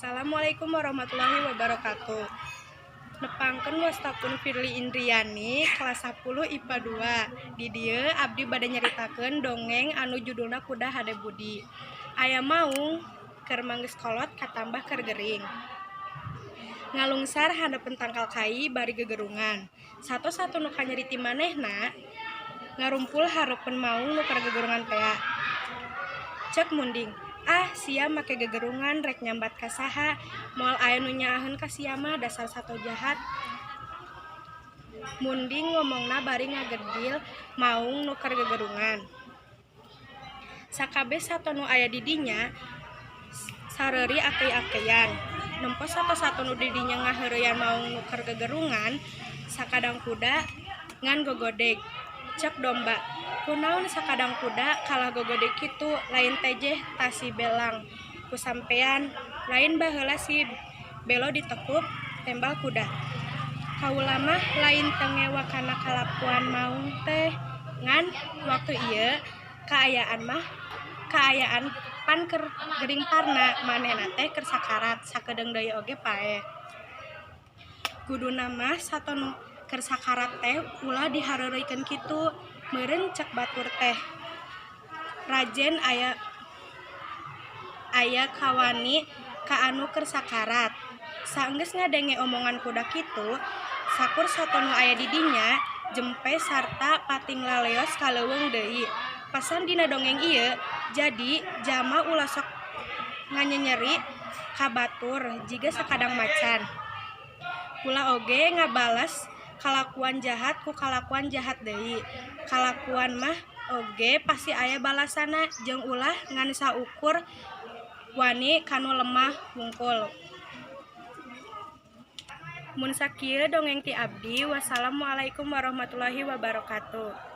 Assalamualaikum warahmatullahi wabarakatuh. Nepangkeun wastapun Firly Indriani kelas 10 IPA 2. Di dieu abdi bade nyaritakeun dongeng anu judulna Kuda Hade Budi. Aya maung keur manggeus kolot katambah keur gering. Ngalungsar handapeun tangkal kai bari gegerungan. Sato-sato nu kanyariti manehna ngarumpul hareupeun maung nu keur gegerungan tea. Cek munding, sia make gegerungan rek nyambat ka saha, moal aya nu nyaaheun ka sia mah dasar sato jahat. Munding ngomongna bari ngagedil maung nu keur gegerungan. Sakabeh sato nu aya di dinya sareuri akei-akeyan. Nempo sato-sato nu di dinya ngaheureuyan maung nu keur gegerungan, sakadang kuda ngan gogodeg. Cek domba, kunaon sakadang kuda kalah gogodeg kitu, lain teh tasi belang ku sampean, lain baheula si belo ditekup tembal kuda. Kaula mah lain teu ngewa kana kalakuan maung teh, ngan waktu ieu kaayaan pan keur gering parna, manehna teh keur sakarat, sakedeung deui oge paeh. Kuduna mah sato nu keur sakarat teh ulah dihareureuykeun kitu, meureun cek batur teh. Rajen aya kawani ka anu keur sakarat. Saenggeus ngadenge omongan kuda kitu, sakur sato nu aya di dinya jempe sarta pating laleos kaleuweung deui. Pasan dina dongeng ieu jadi jalma ulah sok nganyenyeri ka batur jiga sakadang macan. Ulah oge ngabales kalakuan jahat ku kalakuan jahat deui. Kalakuan mah oge pasti aya balasana, jeung ulah ngan saukur wani kanu lemah wungkul. Mun sakieu dongeng ti abdi. Wassalamualaikum warahmatullahi wabarakatuh.